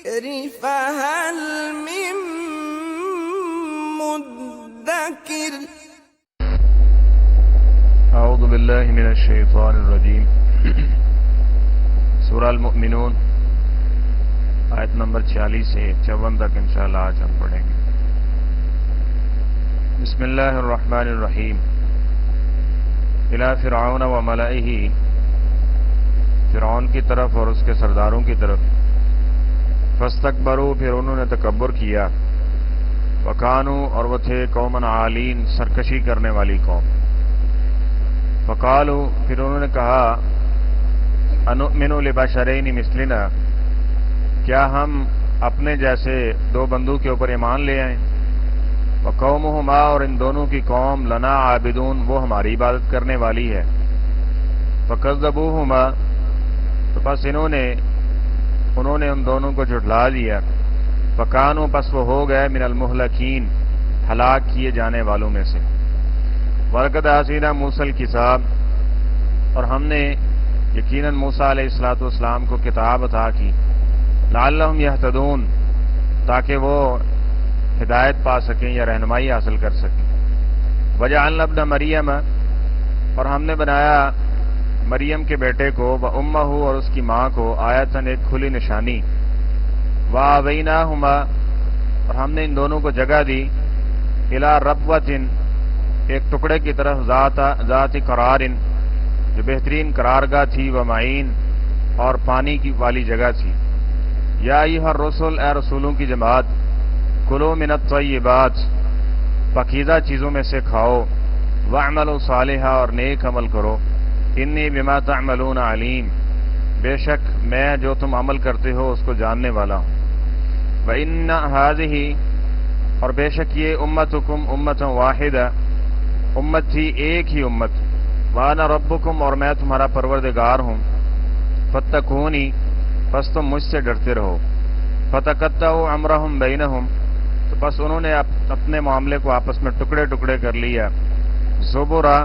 الذكر فهل من مدكر اعوذ باللہ من الشیطان الرجیم سورہ المؤمنون آیت نمبر 46 سے 54 تک انشاءاللہ آج ہم پڑھیں گے۔ بسم اللہ الرحمن الرحیم۔ الی فرعون و ملئہ، فرعون کی طرف اور اس کے سرداروں کی طرف۔ فاستکبروا، پھر انہوں نے تکبر کیا۔ وکانوا، اور وہ تھے قوما عالین، سرکشی کرنے والی قوم۔ فقالوا، پھر انہوں نے کہا انؤمن لبشرین مثلنا، کیا ہم اپنے جیسے دو بندوں کے اوپر ایمان لے آئیں؟ وقومہما، اور ان دونوں کی قوم لنا عابدون، وہ ہماری عبادت کرنے والی ہے۔ فکذبوہما، تو پس انہوں نے ان دونوں کو جھٹلا دیا۔ فکانوا، پس وہ ہو گئے من المہلکین، ہلاک کیے جانے والوں میں سے۔ وَلَقَدْ آتَيْنَا مُوسَى الْكِتَابَ، اور ہم نے یقیناً موسیٰ علیہ السلام کو کتاب عطا کی۔ لعلہم یہتدون، تاکہ وہ ہدایت پا سکیں یا رہنمائی حاصل کر سکیں۔ وجعلنا ابن مریم، اور ہم نے بنایا مریم کے بیٹے کو، وامہ، اور اس کی ماں کو، آیتاً، ایک کھلی نشانی۔ وآویناہما، اور ہم نے ان دونوں کو جگہ دی، الی ربوۃ، ایک ٹکڑے کی طرف، ذات قرار، جو بہترین قرارگاہ تھی، ومعین، اور پانی کی والی جگہ تھی۔ یا ایھا الرسل، اے رسولوں کی جماعت، کلوا من الطیبات، پاکیزہ چیزوں میں سے کھاؤ، واعملوا صالحا، اور نیک عمل کرو، انی بما تعملون علیم، بے شک میں جو تم عمل کرتے ہو اس کو جاننے والا ہوں۔ وان ھذہ، اور بے شک یہ امتکم امۃ واحدہ، امت تھی ایک ہی امت، وانا ربکم، اور میں تمہارا پروردگار ہوں، فاتقونی، پس تم مجھ سے ڈرتے رہو۔ فتقطعوا امرہم بینہم، تو پس انہوں نے اپنے معاملے کو آپس میں ٹکڑے ٹکڑے کر لیا، زبرا،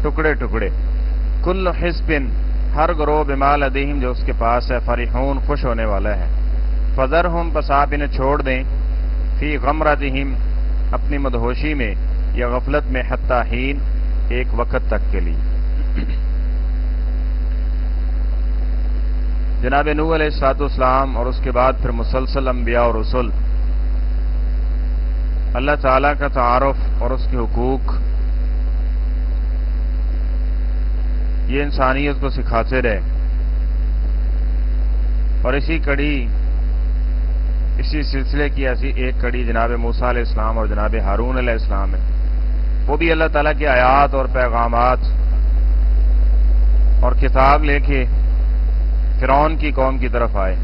ٹکڑے ٹکڑے۔ کل حزب، ہر گروہ، بما لدیہم، جو اس کے پاس ہے، فرحون، خوش ہونے والا ہے۔ فذرہم، پس آپ انہیں چھوڑ دیں، فی غمرتہم، اپنی مدہوشی میں یا غفلت میں، حتی حین، ایک وقت تک کے لیے۔ جناب نوح علیہ السلام اور اس کے بعد پھر مسلسل انبیاء اور رسل اللہ تعالیٰ کا تعارف اور اس کے حقوق یہ انسانیت کو سکھاتے رہے، اور اسی سلسلے کی ایسی ایک کڑی جناب موسیٰ علیہ السلام اور جناب ہارون علیہ السلام ہے۔ وہ بھی اللہ تعالیٰ کی آیات اور پیغامات اور کتاب لے کے فرعون کی قوم کی طرف آئے۔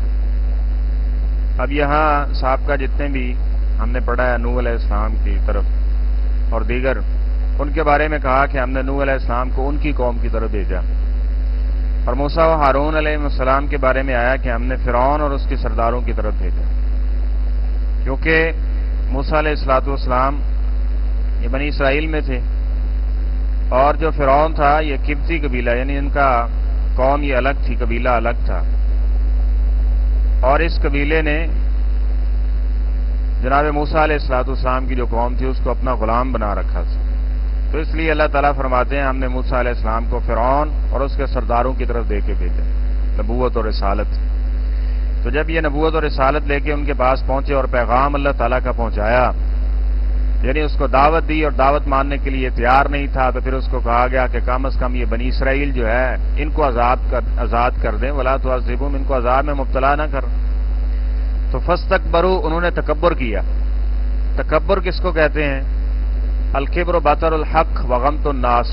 اب یہاں سابقہ جتنے بھی ہم نے پڑھا ہے نوح علیہ السلام کی طرف اور دیگر، ان کے بارے میں کہا کہ ہم نے نوح علیہ السلام کو ان کی قوم کی طرف بھیجا، اور موسیٰ و ہارون علیہ السلام کے بارے میں آیا کہ ہم نے فرعون اور اس کے سرداروں کی طرف بھیجا، کیونکہ موسیٰ علیہ السلام یہ بنی اسرائیل میں تھے، اور جو فرعون تھا یہ قبطی قبیلہ، یعنی ان کا قوم یہ الگ تھی، قبیلہ الگ تھا، اور اس قبیلے نے جناب موسیٰ علیہ السلام کی جو قوم تھی اس کو اپنا غلام بنا رکھا تھا۔ تو اس لیے اللہ تعالیٰ فرماتے ہیں ہم نے موسیٰ علیہ السلام کو فرعون اور اس کے سرداروں کی طرف دے کے بھیجا، نبوت اور رسالت۔ تو جب یہ نبوت اور رسالت لے کے ان کے پاس پہنچے اور پیغام اللہ تعالیٰ کا پہنچایا، یعنی اس کو دعوت دی اور دعوت ماننے کے لیے تیار نہیں تھا، تو پھر اس کو کہا گیا کہ کم از کم یہ بنی اسرائیل جو ہے ان کو آزاد کر دیں، ولا تعذبہم، ان کو عذاب میں مبتلا نہ کر۔ تو فاستکبروا، انہوں نے تکبر کیا۔ تکبر کس کو کہتے ہیں؟ الکبر بطر الحق وغمط الناس،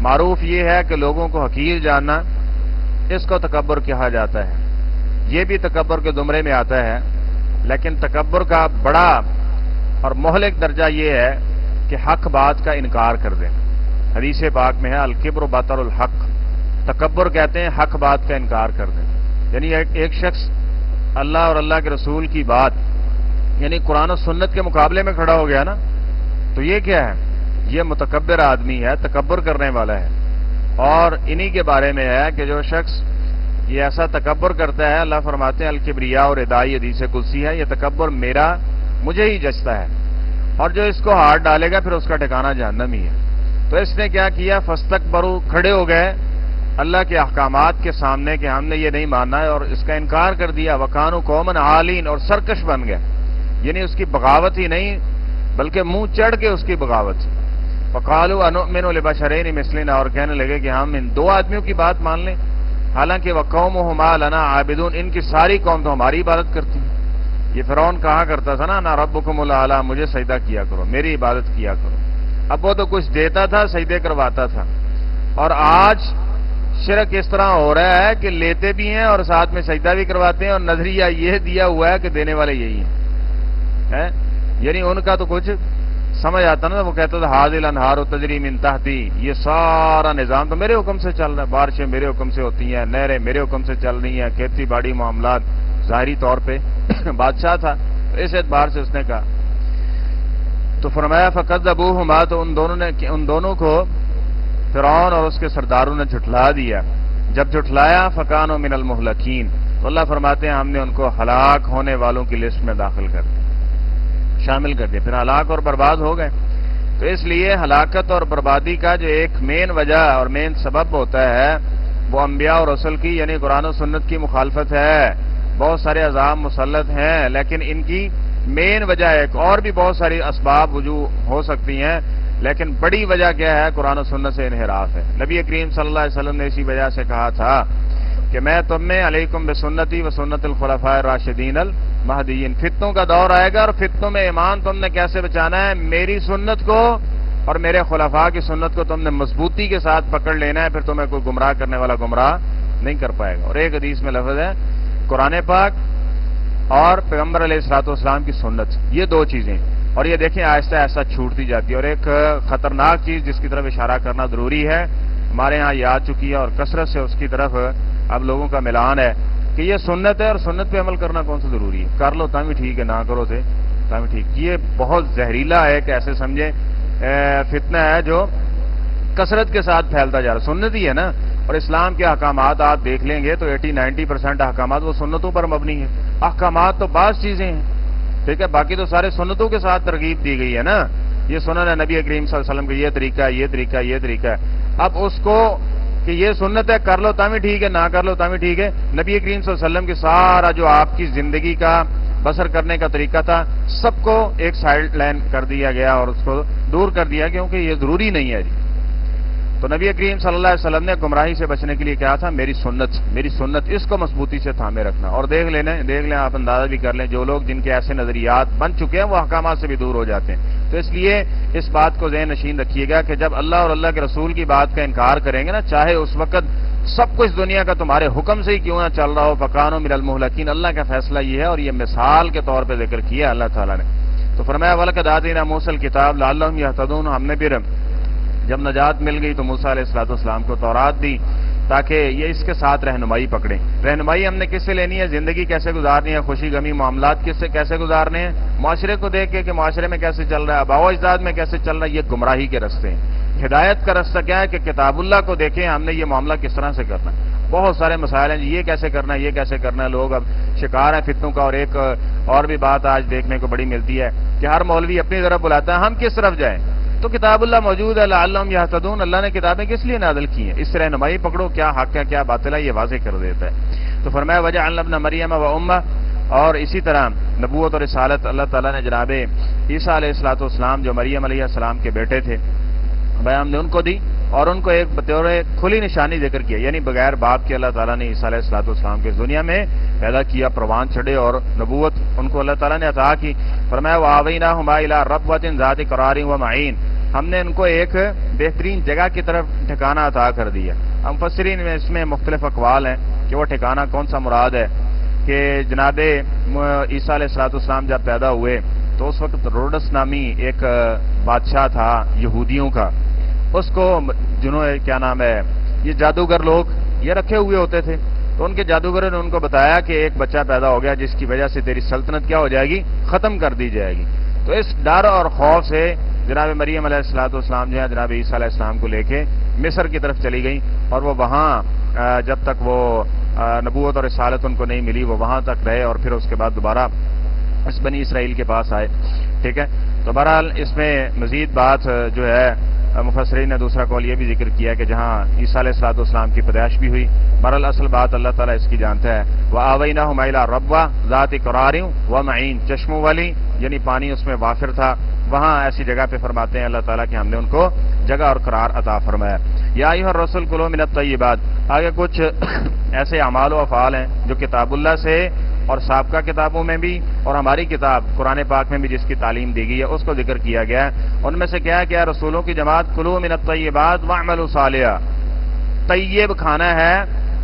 معروف یہ ہے کہ لوگوں کو حقیر جاننا، اس کو تکبر کہا جاتا ہے۔ یہ بھی تکبر کے زمرے میں آتا ہے، لیکن تکبر کا بڑا اور مہلک درجہ یہ ہے کہ حق بات کا انکار کر دیں۔ حدیث پاک میں ہے الکبر بطر الحق، تکبر کہتے ہیں حق بات کا انکار کر دیں، یعنی ایک شخص اللہ اور اللہ کے رسول کی بات یعنی قرآن و سنت کے مقابلے میں کھڑا ہو گیا نا، تو یہ کیا ہے؟ یہ متکبر آدمی ہے، تکبر کرنے والا ہے۔ اور انہی کے بارے میں ہے کہ جو شخص یہ ایسا تکبر کرتا ہے، اللہ فرماتے ہیں الکبریا اور ردائی حدیث قدسی ہے، یہ تکبر مجھے ہی جچتا ہے، اور جو اس کو ہاتھ ڈالے گا پھر اس کا ٹھکانہ جہنم ہی ہے۔ تو اس نے کیا کیا، فاستکبروا، کھڑے ہو گئے اللہ کے احکامات کے سامنے کہ ہم نے یہ نہیں ماننا ہے، اور اس کا انکار کر دیا، وکانوا قوما عالین، اور سرکش بن گئے، یعنی اس کی بغاوت ہی نہیں بلکہ منہ چڑھ کے اس کی بغاوت۔ فقالوا انؤمن لبشرین مثلنا، اور کہنے لگے کہ ہم ان دو آدمیوں کی بات مان لیں، حالانکہ وقومہما لنا عابدون، ان کی ساری قوم تو ہماری عبادت کرتی ہے۔ یہ فرعون کہا کرتا تھا نا، انا ربکم الاعلی، مجھے سجدہ کیا کرو، میری عبادت کیا کرو۔ اب وہ تو کچھ دیتا تھا، سجدے کرواتا تھا، اور آج شرک اس طرح ہو رہا ہے کہ لیتے بھی ہیں اور ساتھ میں سجدہ بھی کرواتے ہیں، اور نظریہ یہ دیا ہوا ہے کہ دینے والے یہی ہیں، یعنی ان کا تو کچھ سمجھ آتا نا، وہ کہتا تھا حاذل الانہار تجری من تحتی، یہ سارا نظام تو میرے حکم سے چل رہا ہے، بارشیں میرے حکم سے ہوتی ہیں، نہریں میرے حکم سے چل رہی ہیں، کھیتی باڑی معاملات، ظاہری طور پہ بادشاہ تھا، تو اس اعتبار سے اس نے کہا۔ تو فرمایا فکذبوہما، تو ان دونوں کو فرعون اور اس کے سرداروں نے جھٹلا دیا۔ جب جھٹلایا فکانوا من المہلکین، تو اللہ فرماتے ہیں ہم نے ان کو ہلاک ہونے والوں کی لسٹ میں داخل کر دیا، شامل کر دیا، پھر ہلاک اور برباد ہو گئے۔ تو اس لیے ہلاکت اور بربادی کا جو ایک مین وجہ اور مین سبب ہوتا ہے وہ انبیاء اور رسل کی، یعنی قرآن و سنت کی مخالفت ہے۔ بہت سارے عذاب مسلط ہیں، لیکن ان کی مین وجہ ایک، اور بھی بہت ساری اسباب وجوہ ہو سکتی ہیں، لیکن بڑی وجہ کیا ہے، قرآن و سنت سے انحراف ہے۔ نبی کریم صلی اللہ علیہ وسلم نے اسی وجہ سے کہا تھا کہ میں تم میں علیکم بسنتی و سنت الخلفاء الراشدین المہدیین، فتنوں کا دور آئے گا، اور فتنوں میں ایمان تم نے کیسے بچانا ہے، میری سنت کو اور میرے خلفاء کی سنت کو تم نے مضبوطی کے ساتھ پکڑ لینا ہے، پھر تمہیں کوئی گمراہ کرنے والا گمراہ نہیں کر پائے گا۔ اور ایک حدیث میں لفظ ہے قرآن پاک اور پیغمبر علیہ الصلوۃ والسلام کی سنت، یہ دو چیزیں، اور یہ دیکھیں آہستہ آہستہ چھوٹتی جاتی ہے۔ اور ایک خطرناک چیز جس کی طرف اشارہ کرنا ضروری ہے، ہمارے ہاں یہ آ چکی ہے اور کثرت سے اس کی طرف اب لوگوں کا ملان ہے کہ یہ سنت ہے اور سنت پہ عمل کرنا کون سا ضروری ہے، کر لو تاں بھی ٹھیک ہے، نہ کرو تاں بھی ٹھیک۔ یہ بہت زہریلا ہے کہ ایسے سمجھیں فتنہ ہے جو کثرت کے ساتھ پھیلتا جا رہا ہے، سنت ہی ہے نا۔ اور اسلام کے احکامات آپ دیکھ لیں گے تو 80-90% احکامات وہ سنتوں پر مبنی ہیں۔ احکامات تو بعض چیزیں ہیں، ٹھیک ہے، باقی تو سارے سنتوں کے ساتھ ترغیب دی گئی ہے نا۔ یہ سنن ہے نبی کریم صلی اللہ علیہ وسلم کا، یہ طریقہ ہے، یہ طریقہ ہے، یہ طریقہ ہے۔ اب اس کو کہ یہ سنت ہے، کر لو تاں بھی ٹھیک ہے، نہ کر لو تاں بھی ٹھیک ہے۔ نبی کریم صلی اللہ علیہ وسلم کے سارا جو آپ کی زندگی کا بسر کرنے کا طریقہ تھا، سب کو ایک سائڈ لائن کر دیا گیا اور اس کو دور کر دیا، کیونکہ یہ ضروری نہیں ہے جی۔ تو نبی کریم صلی اللہ علیہ وسلم نے گمراہی سے بچنے کے لیے کہا تھا میری سنت، اس کو مضبوطی سے تھامے رکھنا۔ اور دیکھ لیں آپ اندازہ بھی کر لیں، جو لوگ جن کے ایسے نظریات بن چکے ہیں وہ احکامات سے بھی دور ہو جاتے ہیں۔ تو اس لیے اس بات کو ذہن نشین رکھیے گا کہ جب اللہ اور اللہ کے رسول کی بات کا انکار کریں گے نا، چاہے اس وقت سب کچھ دنیا کا تمہارے حکم سے ہی کیوں نہ چل رہا ہو، فکانوا من المہلکین، اللہ کا فیصلہ یہ ہے، اور یہ مثال کے طور پہ ذکر کیا اللہ تعالیٰ نے۔ تو فرمایا وَلَقَدْ آتَيْنَا مُوسَى الْكِتَابَ لَعَلَّهُمْ يَهْتَدُونَ، ہم نے پھر جب نجات مل گئی تو موسیٰ علیہ السلام کو تورات دی تاکہ یہ اس کے ساتھ رہنمائی پکڑیں۔ رہنمائی ہم نے کس سے لینی ہے، زندگی کیسے گزارنی ہے، خوشی غمی معاملات کیسے گزارنے ہیں، معاشرے کو دیکھ کے کہ معاشرے میں کیسے چل رہا ہے، آباء و اجداد میں کیسے چل رہا ہے، یہ گمراہی کے رستے ہیں۔ ہدایت کا رستہ کیا ہے کہ کتاب اللہ کو دیکھیں ہم نے یہ معاملہ کس طرح سے کرنا ہے۔ بہت سارے مسائل ہیں جی، یہ کیسے کرنا ہے، یہ کیسے کرنا ہے، لوگ اب شکار ہیں فتنوں کا۔ اور ایک اور بھی بات آج دیکھنے کو بڑی ملتی ہے کہ ہر مولوی اپنی طرف بلاتا ہے، ہم کس طرف جائیں؟ تو کتاب اللہ موجود ہے، لعلہم یہتدون، اللہ نے کتابیں کس لیے نازل کی ہیں، اس سے رہنمائی پکڑو، کیا حق ہے کیا باطل ہے، یہ واضح کر دیتا ہے۔ تو فرمایا وجعلنا ابن مریم و امہ، اور اسی طرح نبوت اور رسالت اللہ تعالیٰ نے جناب عیسیٰ علیہ السلام جو مریم علیہ السلام کے بیٹے تھے، ہم نے ان کو دی، اور ان کو ایک بطور کھلی نشانی ذکر کیا، یعنی بغیر باپ کے اللہ تعالیٰ نے عیسیٰ علیہ السلام کے دنیا میں پیدا کیا، پروان چڑھے، اور نبوت ان کو اللہ تعالیٰ نے عطا کی۔ فرمایا وآویناہما الی ربوۃ ذات قرار و معین، ہم نے ان کو ایک بہترین جگہ کی طرف ٹھکانہ عطا کر دیا۔ مفسرین میں اس میں مختلف اقوال ہیں کہ وہ ٹھکانہ کون سا مراد ہے، کہ جناب عیسیٰ علیہ السلام جب پیدا ہوئے تو اس وقت روڈس نامی ایک بادشاہ تھا یہودیوں کا، اس کو جنہوں کیا نام ہے یہ جادوگر لوگ یہ رکھے ہوئے ہوتے تھے، تو ان کے جادوگروں نے ان کو بتایا کہ ایک بچہ پیدا ہو گیا جس کی وجہ سے تیری سلطنت کیا ہو جائے گی، ختم کر دی جائے گی۔ تو اس ڈر اور خوف سے جناب مریم علیہ السلام جو ہے جناب عیسیٰ علیہ السلام کو لے کے مصر کی طرف چلی گئی، اور وہ وہاں جب تک وہ نبوت اور رسالت ان کو نہیں ملی، وہ وہاں تک رہے اور پھر اس کے بعد دوبارہ اس بنی اسرائیل کے پاس آئے. ٹھیک ہے. تو بہرحال اس میں مزید بات جو ہے مفسرین نے دوسرا قول یہ بھی ذکر کیا کہ جہاں عیسیٰ علیہ الصلوۃ والسلام کی پیدائش بھی ہوئی. بہرحال اصل بات اللہ تعالیٰ اس کی جانتا ہے. وَآوَيْنَاهُمَا إِلَىٰ رَبْوَةٍ ذَاتِ قَرَارٍ وَمَعِينٍ، چشموں والی یعنی پانی اس میں وافر تھا. وہاں ایسی جگہ پہ فرماتے ہیں اللہ تعالیٰ کہ ہم نے ان کو جگہ اور قرار عطا فرمایا. یا ایھا الرسول کلوا من الطیبات، آگے کچھ ایسے اعمال و افعال ہیں جو کتاب اللہ سے اور سابقہ کتابوں میں بھی اور ہماری کتاب قرآن پاک میں بھی جس کی تعلیم دی گئی ہے اس کو ذکر کیا گیا ہے. ان میں سے کیا ہے کہ رسولوں کی جماعت کلوا من الطیبات واعملوا صالحا، طیب کھانا ہے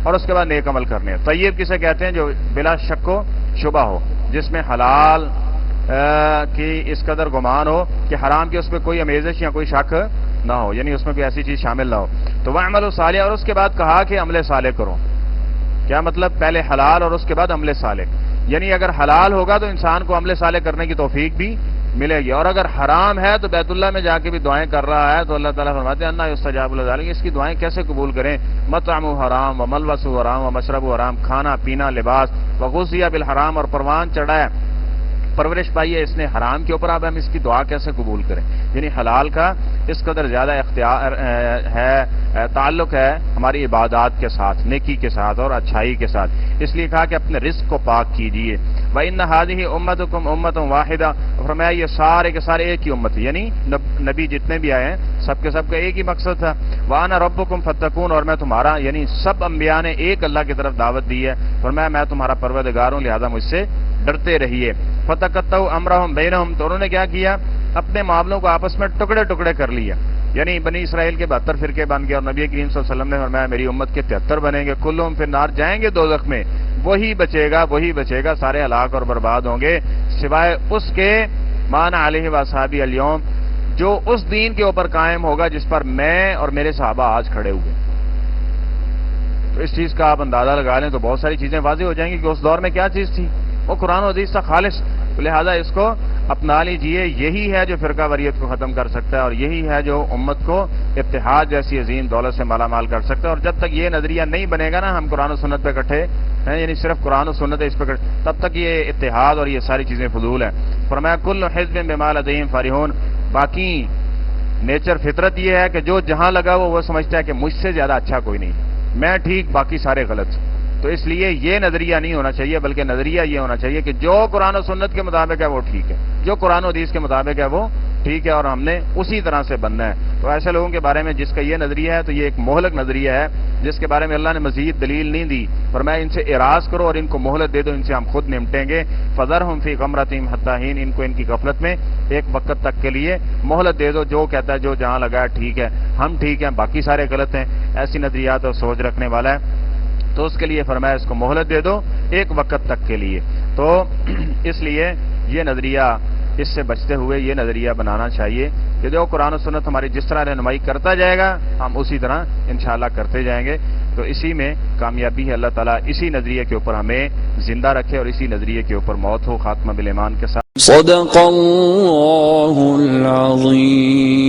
اور اس کے بعد نیک عمل کرنے ہیں. طیب کسے کہتے ہیں؟ جو بلا شک و شبہ ہو، جس میں حلال کی اس قدر گمان ہو کہ حرام کی اس پہ کوئی امیزش یا کوئی شک نہ ہو، یعنی اس میں کوئی ایسی چیز شامل نہ ہو. تو واعملوا صالحا، اور اس کے بعد کہا کہ عمل صالح کرو. کیا مطلب؟ پہلے حلال اور اس کے بعد عمل صالح. یعنی اگر حلال ہوگا تو انسان کو عمل صالح کرنے کی توفیق بھی ملے گی، اور اگر حرام ہے تو بیت اللہ میں جا کے بھی دعائیں کر رہا ہے تو اللہ تعالیٰ فرماتے ہیں انا یستجاب لذلک، اس کی دعائیں کیسے قبول کریں؟ مطعمہ حرام وملبسہ حرام ومشربہ حرام، کھانا پینا لباس، وغذی بالحرام، اور پروان چڑھایا پرورش پائی ہے اس نے حرام کے اوپر. اب ہم اس کی دعا کیسے قبول کریں؟ یعنی حلال کا اس قدر زیادہ اختیار ہے، تعلق ہے ہماری عبادات کے ساتھ، نیکی کے ساتھ اور اچھائی کے ساتھ. اس لیے کہا کہ اپنے رزق کو پاک کیجیے. وَإِنَّ هَٰذِهِ أُمَّتُكُمْ أُمَّةٌ وَاحِدَةٌ، فرمایا یہ سارے کے سارے ایک ہی امت، یعنی نبی جتنے بھی آئے ہیں سب کے سب کا ایک ہی مقصد تھا. وَأَنَا رَبُّكُمْ فَاتَّقُونَ، اور میں تمہارا، یعنی سب انبیاء نے ایک اللہ کی طرف دعوت دی ہے. فرمایا میں تمہارا پروردگار ہوں لہذا مجھ سے ڈرتے رہیے. فَتَقَطَّعُوا أَمْرَهُمْ بَيْنَهُمْ، تو انہوں نے کیا کیا؟ اپنے معاملوں کو آپس میں ٹکڑے ٹکڑے کر لیا. یعنی بنی اسرائیل کے 72 فرقے بن گئے اور نبی کریم صلی اللہ علیہ وسلم نے فرمایا میری امت کے 73 بنیں گے، کلہم فی النار، جائیں گے دوزخ میں، وہی بچے گا، سارے ہلاک اور برباد ہوں گے سوائے اس کے مان علیہ واصحابی الیوم، جو اس دین کے اوپر قائم ہوگا جس پر میں اور میرے صحابہ آج کھڑے ہوئے. تو اس چیز کا آپ اندازہ لگا لیں تو بہت ساری چیزیں واضح ہو جائیں گی کہ اس دور میں کیا چیز تھی. وہ قرآن و حدیث تھا خالص. لہذا اس کو اپنا لیجئے، یہی ہے جو فرقہ واریت کو ختم کر سکتا ہے، اور یہی ہے جو امت کو اتحاد جیسی عظیم دولت سے مالا مال کر سکتا ہے. اور جب تک یہ نظریہ نہیں بنے گا نا ہم قرآن و سنت پہ اکٹھے ہیں، یعنی صرف قرآن و سنت ہے اس پہ تب تک یہ اتحاد اور یہ ساری چیزیں فضول ہیں. فرمایا کل حزب بما لدیہم فرحون، باقی نیچر فطرت یہ ہے کہ جو جہاں لگا وہ سمجھتا ہے کہ مجھ سے زیادہ اچھا کوئی نہیں، میں ٹھیک باقی سارے غلط. تو اس لیے یہ نظریہ نہیں ہونا چاہیے، بلکہ نظریہ یہ ہونا چاہیے کہ جو قرآن و سنت کے مطابق ہے وہ ٹھیک ہے، جو قرآن و حدیث کے مطابق ہے وہ ٹھیک ہے، اور ہم نے اسی طرح سے بننا ہے. تو ایسے لوگوں کے بارے میں جس کا یہ نظریہ ہے تو یہ ایک مہلک نظریہ ہے جس کے بارے میں اللہ نے مزید دلیل نہیں دی. فرمایا ان سے اعراض کرو اور ان کو مہلت دے دو، ان سے ہم خود نمٹیں گے. فذرہم فی غمرتہم حتی حین، ان کو ان کی غفلت میں ایک وقت تک کے لیے مہلت دے دو. جو کہتا ہے جو جہاں لگا ہے ٹھیک ہے، ہم ٹھیک ہیں باقی سارے غلط ہیں، ایسی نظریات اور سوچ رکھنے والا ہے تو اس کے لیے فرمایا اس کو مہلت دے دو ایک وقت تک کے لیے. تو اس لیے یہ نظریہ، اس سے بچتے ہوئے یہ نظریہ بنانا چاہیے کہ جو قرآن و سنت ہماری جس طرح رہنمائی کرتا جائے گا ہم اسی طرح انشاءاللہ کرتے جائیں گے. تو اسی میں کامیابی ہے. اللہ تعالیٰ اسی نظریے کے اوپر ہمیں زندہ رکھے اور اسی نظریے کے اوپر موت ہو. خاتمہ بالایمان کے ساتھ. صدق اللہ العظیم.